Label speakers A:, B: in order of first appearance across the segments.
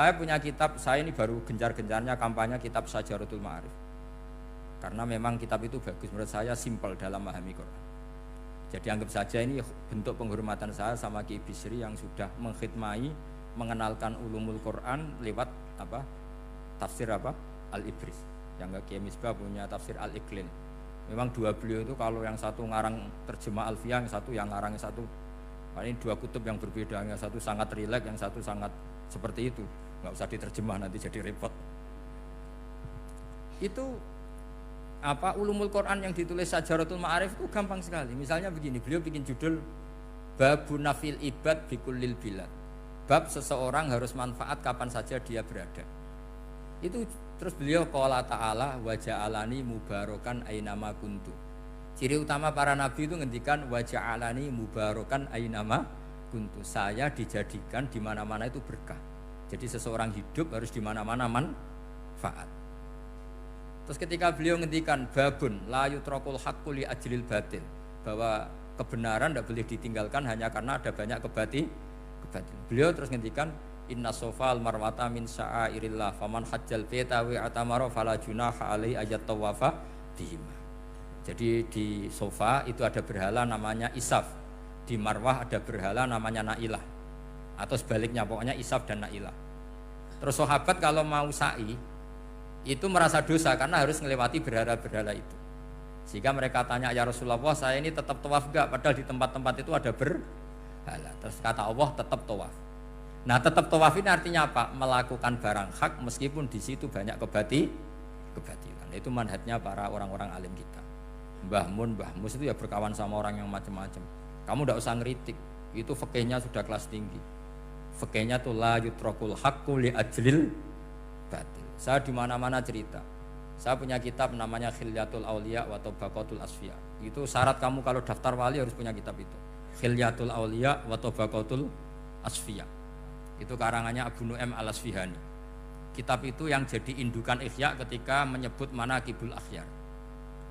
A: Saya punya kitab, saya ini baru gencar-gencarnya kampanye kitab Syajaratul Ma'arif. Karena memang kitab itu bagus, menurut saya simpel dalam memahami Quran. Jadi anggap saja ini bentuk penghormatan saya sama Ki Bisri yang sudah mengkhidmai, mengenalkan ulumul Quran lewat apa? Tafsir apa? Al-Ibris. Yang Ki Misbah punya tafsir Al-Iqlil. Memang dua beliau itu kalau yang satu ngarang terjemah Alfiyah, yang satu yang ngarang satu. Ini dua kutub yang berbeda, yang satu sangat rileks, yang satu sangat seperti itu. Nggak usah diterjemah nanti jadi repot. Itu apa ulumul Quran yang ditulis Syajaratul Ma'arif itu gampang sekali. Misalnya begini, beliau bikin judul Babun Nafil Ibad Bikullil Bilad. Bab seseorang harus manfaat kapan saja dia berada. Itu terus beliau qala ta'ala wa ja'alani mubarakan ainama kuntu. Ciri utama para nabi itu ngendikan wa ja'alani mubarakan ainama kuntu. Saya dijadikan di mana-mana itu berkah. Jadi seseorang hidup harus di mana-mana manfaat. Terus ketika beliau ngendikan babun la yutrakul haqqu li ajlil batil, bahwa kebenaran tidak boleh ditinggalkan hanya karena ada banyak kebatilan. Beliau terus ngendikan inna sofal marwata min sya'airillah faman hajjal baita wa atamara fala junaha alaihi ayat tawafa bihima. Jadi di Sofa itu ada berhala namanya Isaf, di Marwah ada berhala namanya Nailah, atau sebaliknya pokoknya Isaf dan Nailah. Terus sahabat kalau mau sa'i itu merasa dosa karena harus melewati berhala-berhala itu. Sehingga mereka tanya, ya Rasulullah, saya ini tetap tawaf enggak? Padahal di tempat-tempat itu ada berhala. Terus kata Allah, tetap tawaf. Nah, tetap tawaf ini artinya apa? Melakukan barang hak meskipun di situ banyak kebatilan. Itu manhajnya para orang-orang alim kita. Mbah Mun, Mbah Mus itu ya berkawan sama orang yang macam-macam. Kamu tidak usah ngeritik. Itu fikihnya sudah kelas tinggi. Fikihnya tuh la yutrakul haqqu li ajlil batil. Saya di mana-mana cerita. Saya punya kitab namanya Khilyatul Auliya wa Tabaqatul Asfiya. Itu syarat kamu kalau daftar wali harus punya kitab itu. Khilyatul Auliya wa Tabaqatul Asfiya. Itu karangannya Abu Nu'aim Al-Asfihani. Kitab itu yang jadi indukan Ihya ketika menyebut manaqibul akhyar.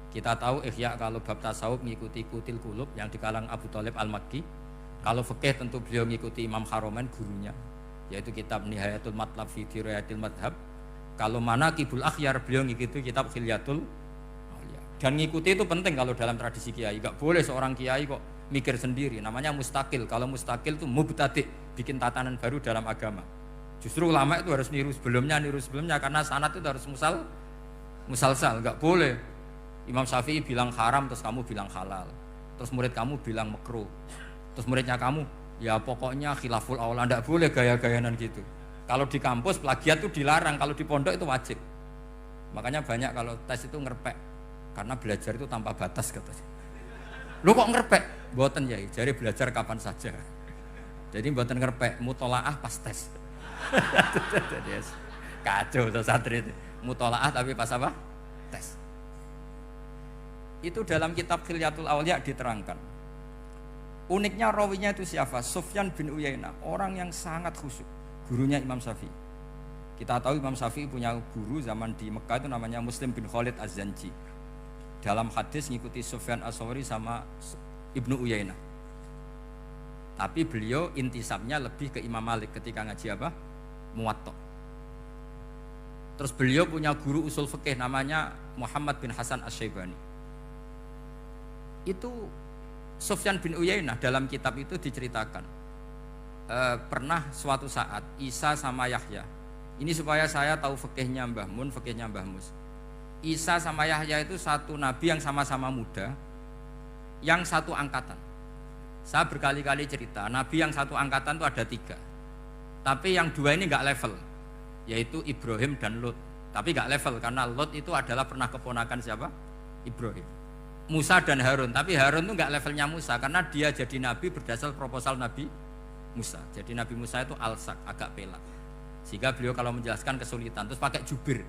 A: Kita tahu Ihya kalau bab tasawuf mengikuti Kutil Qulub yang di kalangan Abu Thalib Al-Makki. Kalau fikih tentu beliau mengikuti Imam Haramain gurunya, yaitu kitab Nihayatul Matlab fi Dirayatil Madhab. Kalau manaqibul akhyar beliau mengikuti kitab Khilyatul Auliya. Dan ngikuti itu penting kalau dalam tradisi kiai. Enggak boleh seorang kiai kok mikir sendiri, namanya mustaqil. Kalau mustaqil itu mubtadi', bikin tatanan baru dalam agama. Justru ulama itu harus niru sebelumnya karena sanad itu harus musalsal, enggak boleh. Imam Syafi'i bilang haram terus kamu bilang halal. Terus murid kamu bilang makruh. Terus muridnya kamu, ya pokoknya khilaful aula, enggak boleh gaya-gayanan gitu. Kalau di kampus plagiat itu dilarang, kalau di pondok itu wajib. Makanya banyak kalau tes itu ngerpek karena belajar itu tanpa batas katanya. Lu kok ngerpek? Mboten ya, jare belajar kapan saja. Jadi mboten ngerpek, mutolaah pas tes. Jadi kacau tuh santri itu. Mutolaah tapi pas apa? Tes. Itu dalam kitab Khilyatul Auliya diterangkan. Uniknya rawinya itu siapa? Sufyan bin Uyainah, orang yang sangat khusyuk, gurunya Imam Syafi'i. Kita tahu Imam Syafi'i punya guru zaman di Mekah itu namanya Muslim bin Khalid Az-Zanji. Dalam hadis ngikuti Sufyan As-Sawri sama Ibnu Uyainah. Tapi beliau intisabnya lebih ke Imam Malik ketika ngaji apa? Muwatta. Terus beliau punya guru usul fikih namanya Muhammad bin Hasan Asy-Syaibani. Itu Sufyan bin Uyainah dalam kitab itu diceritakan pernah suatu saat Isa sama Yahya. Ini supaya saya tahu fikihnya Mbah Mun, fikihnya Mbah Mus. Isa sama Yahya itu satu nabi yang sama-sama muda, yang satu angkatan. Saya berkali-kali cerita, nabi yang satu angkatan itu ada 3. Tapi yang 2 ini enggak level, yaitu Ibrahim dan Lut. Tapi enggak level karena Lut itu adalah pernah keponakan siapa? Ibrahim. Musa dan Harun, tapi Harun itu enggak levelnya Musa karena dia jadi nabi berdasar proposal Nabi Musa. Jadi Nabi Musa itu alsak, agak pelak. Sehingga beliau kalau menjelaskan kesulitan terus pakai jubir.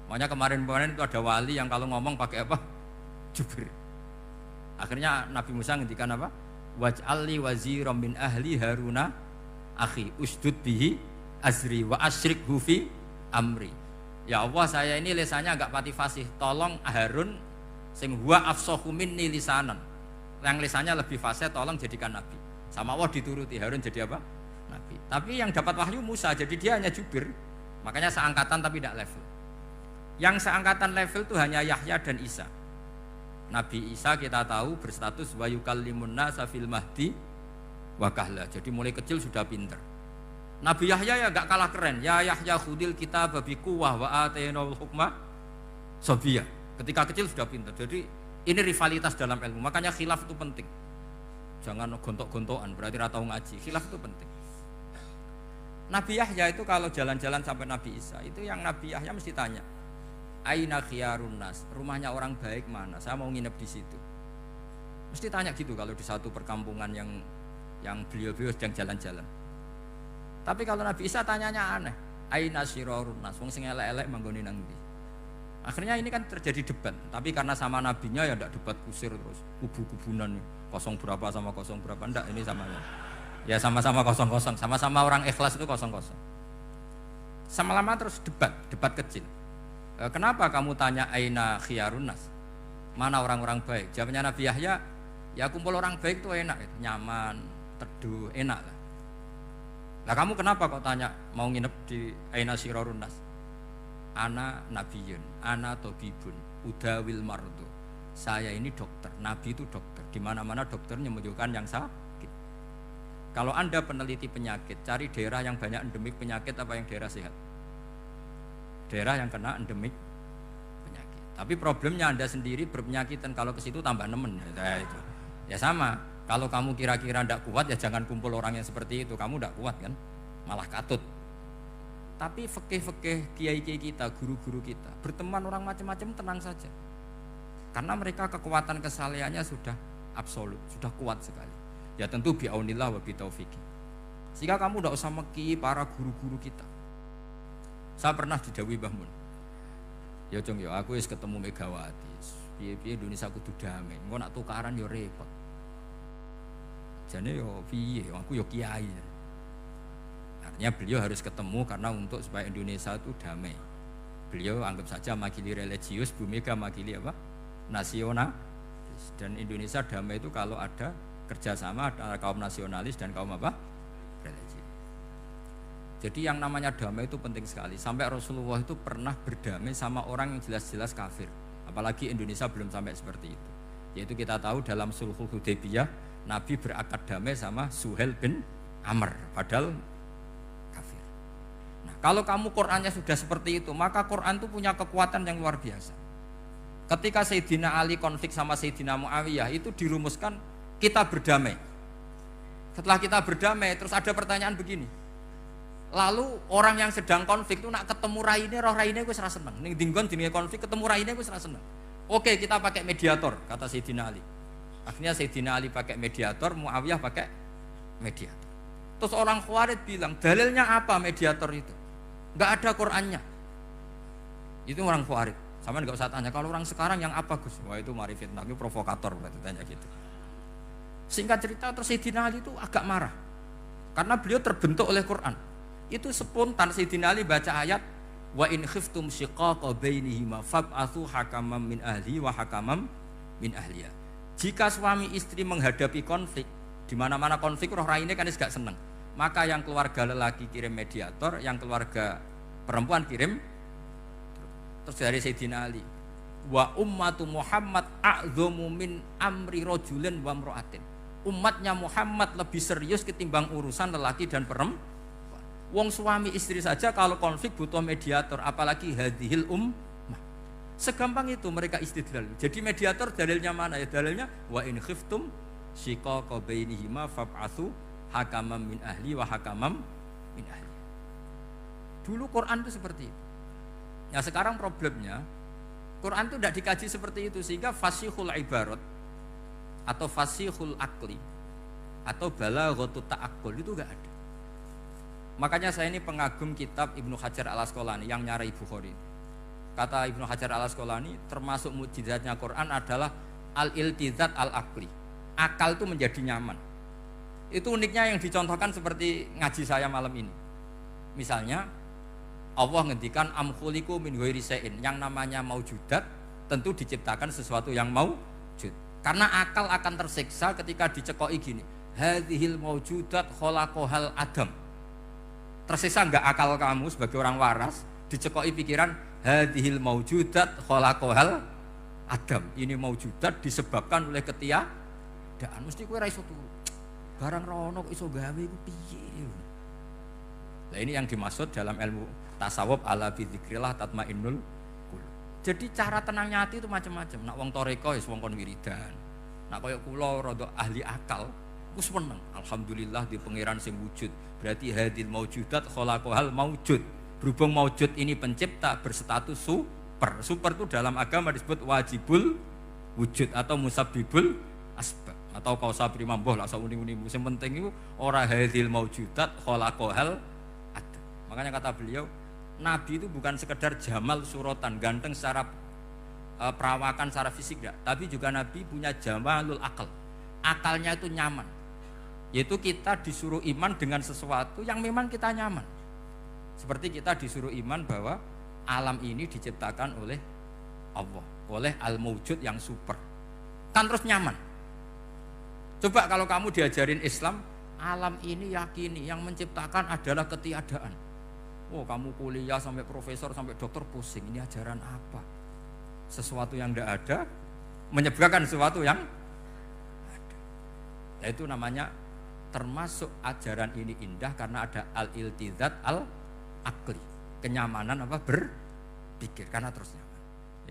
A: Makanya kemarin-kemarin itu ada wali yang kalau ngomong pakai apa? Jubir. Akhirnya Nabi Musa ngendikan apa? Waj'alli waziran min ahli Haruna akhi usdud bihi azri wa asyrikhu fi amri. Ya Allah, saya ini lisannya agak pati fasih. Tolong Harun sing huwa afsahu minni lisanan. Yang lisannya lebih fasih tolong jadikan nabi. Sama Allah dituruti, Harun jadi apa? nabi. Tapi yang dapat wahyu Musa, jadi dia hanya jubir. Makanya seangkatan tapi tidak level. Yang seangkatan level itu hanya Yahya dan Isa. Nabi Isa kita tahu berstatus wa yukallimun nasa fil mahdi wa kahla. Jadi mulai kecil sudah pinter. Nabi Yahya ya gak kalah keren. Ya Yahya khudil kitab bi quwwah wa atainal hukma sabiyya. Ketika kecil sudah pinter. Jadi ini rivalitas dalam ilmu. Makanya khilaf itu penting. Jangan gontok-gontokan, berarti ora tau ngaji. Khilaf itu penting. Nabi Yahya itu kalau jalan-jalan sampai Nabi Isa, itu yang Nabi Yahya mesti tanya, aina khiyarun nas, rumahnya orang baik mana? Saya mau nginep di situ. Mesti tanya gitu kalau di satu perkampungan yang beliau-beliau sedang jalan-jalan. Tapi kalau Nabi Isa tanyanya aneh, aina syirarun nas, wong sing elek-elek manggone nang ndi? Akhirnya ini kan terjadi debat, tapi karena sama nabinya ya ndak debat kusir terus, kubu-kubunan kosong berapa sama kosong berapa, ndak, ini samanya. Ya sama-sama kosong-kosong, sama-sama orang ikhlas itu kosong-kosong. Sama lama terus debat kecil. Kenapa kamu tanya aina khiyarun nas? Mana orang-orang baik? Jawabnya Nabi Yahya, ya kumpul orang baik itu enak, nyaman, teduh, enak lah. Lah kamu kenapa kok tanya mau nginep di aina syirarun nas? Ana nabiyun, ana tobibun, udawil mardu. Saya ini dokter, nabi itu dokter. Di mana-mana dokternya menunjukkan yang sakit. Kalau Anda peneliti penyakit, cari daerah yang banyak endemik penyakit apa yang daerah sehat? Daerah yang kena endemik penyakit. Tapi problemnya Anda sendiri berpenyakit dan kalau ke situ tambah nemen. Ya, itu. Ya sama. Kalau kamu kira-kira tidak kuat ya jangan kumpul orang yang seperti itu. Kamu tidak kuat kan? Malah katut. Tapi fikih-fikih kiai-kiai kita, guru-guru kita, berteman orang macam-macam tenang saja. Karena mereka kekuatan kesalehannya sudah absolut, sudah kuat sekali. Ya tentu bi'aunillah wa bitaufiqi. Sehingga kamu tidak usah meki para guru-guru kita. Saya pernah didhawuhi Mbah Mun. Ya Jong ya aku wis ketemu Megawati. Piye-piye Indonesia kudu damai. Engko nak tukaran ya repot. Jane yo piye, aku yo kiai. Artinya beliau harus ketemu karena untuk supaya Indonesia itu damai. Beliau anggap saja makili religius, Bu Mega makili apa? Nasional. Dan Indonesia damai itu kalau ada kerjasama antara kaum nasionalis dan kaum apa? Religi. Jadi yang namanya damai itu penting sekali. Sampai Rasulullah itu pernah berdamai sama orang yang jelas-jelas kafir. Apalagi Indonesia belum sampai seperti itu. Yaitu kita tahu dalam Sulhul Hudaybiyah, Nabi berakad damai sama Suhail bin Amr. Padahal kalau kamu Qur'annya sudah seperti itu, maka Qur'an itu punya kekuatan yang luar biasa. Ketika Sayyidina Ali konflik sama Sayyidina Muawiyah, itu dirumuskan kita berdamai. Setelah kita berdamai, terus ada pertanyaan begini. Lalu orang yang sedang konflik itu nak ketemu raine, roh raine wis ra seneng. Ning dinggon jenenge konflik ketemu raine wis ra seneng. Oke, kita pakai mediator, kata Sayyidina Ali. Akhirnya Sayyidina Ali pakai mediator, Muawiyah pakai mediator. Terus orang Khawarij bilang, dalilnya apa mediator itu? Enggak ada Qur'annya. Itu orang Khawarij. Sama enggak usah tanya, kalau orang sekarang yang apa Gus? Wah itu mari fitnah, itu provokator berarti tanya gitu. Singkat cerita terus Sayyidina Ali itu agak marah. Karena beliau terbentuk oleh Quran. Itu spontan Sayyidina Ali baca ayat wa in khiftum shiqaqa bainihima fab'atsu hakaman min ahli wa hakaman min ahliya. Jika suami istri menghadapi konflik, di mana-mana konflik roh raine kan gak seneng. Maka yang keluarga lelaki kirim mediator, yang keluarga perempuan kirim. Terus dari Sayyidina Ali, wa ummatu Muhammad a'dhamu min amri rajulin wa imra'atin. Umatnya Muhammad lebih serius ketimbang urusan lelaki dan perempuan. Wong suami istri saja kalau konflik butuh mediator, apalagi hadhil ummah. Segampang itu mereka istidlal. Jadi mediator dalilnya mana ya? Dalilnya wa in khiftum shiqaqa bainihima fab'atsu hakamam min ahli wa hakamam min ahli. Dulu Quran itu seperti itu. Ya sekarang problemnya Quran itu tidak dikaji seperti itu sehingga fasihul ibarat atau fasihul akli atau balaghatut ta'aqqul itu enggak ada. Makanya saya ini pengagum kitab Ibnu Hajar Al-Asqalani yang nyarai Bukhari. Kata Ibnu Hajar Al-Asqalani termasuk mukjizatnya Quran adalah al-iltizat al-aqli. Akal itu menjadi nyaman. Itu uniknya yang dicontohkan seperti ngaji saya malam ini. Misalnya Allah ngendikan am khuliqu min ghairi syai'in, yang namanya maujudat tentu diciptakan sesuatu yang maujud. Karena akal akan tersiksa ketika dicekoki gini. Hadhil maujudat khalaqahal adam. Tersisa enggak akal kamu sebagai orang waras dicekoki pikiran hadhil maujudat khalaqahal Adam. Ini maujudat disebabkan oleh ketiadaan. Mesti kowe ra iso turu. Barang rono kok iso gawe iku piye? Nah ini yang dimaksud dalam ilmu tasawuf ala bi dzikrillah tatmainnul qulub. Jadi cara tenangnya hati itu macam-macam. Nak wong toreko ya wong kon wiridan. Nak koyo kula rada ahli akal, wis meneng. Alhamdulillah di pangeran sing wujud. Berarti hadil maujudat khalaqahal maujud. Berhubung maujud ini pencipta berstatus super. Super itu dalam agama disebut wajibul wujud atau musabbibul asbab atau kausa primamboh lah sauni-uni. Sing penting itu ora hadil maujudat khalaqahal adam. Makanya kata beliau, Nabi itu bukan sekedar jamal suratan, ganteng secara perawakan secara fisik enggak, tapi juga Nabi punya jamalul akal. Akalnya itu nyaman. Yaitu kita disuruh iman dengan sesuatu yang memang kita nyaman. Seperti kita disuruh iman bahwa alam ini diciptakan oleh Allah, oleh al-mawjud yang super. Kan terus nyaman. Coba kalau kamu diajarin Islam, alam ini yakini yang menciptakan adalah ketiadaan. Oh, kamu kuliah sampai profesor sampai dokter pusing, ini ajaran apa? Sesuatu yang tidak ada menyebabkan sesuatu yang ada. Itu namanya termasuk ajaran ini indah karena ada al-iltizat al-akli, kenyamanan apa berpikir karena terusnya.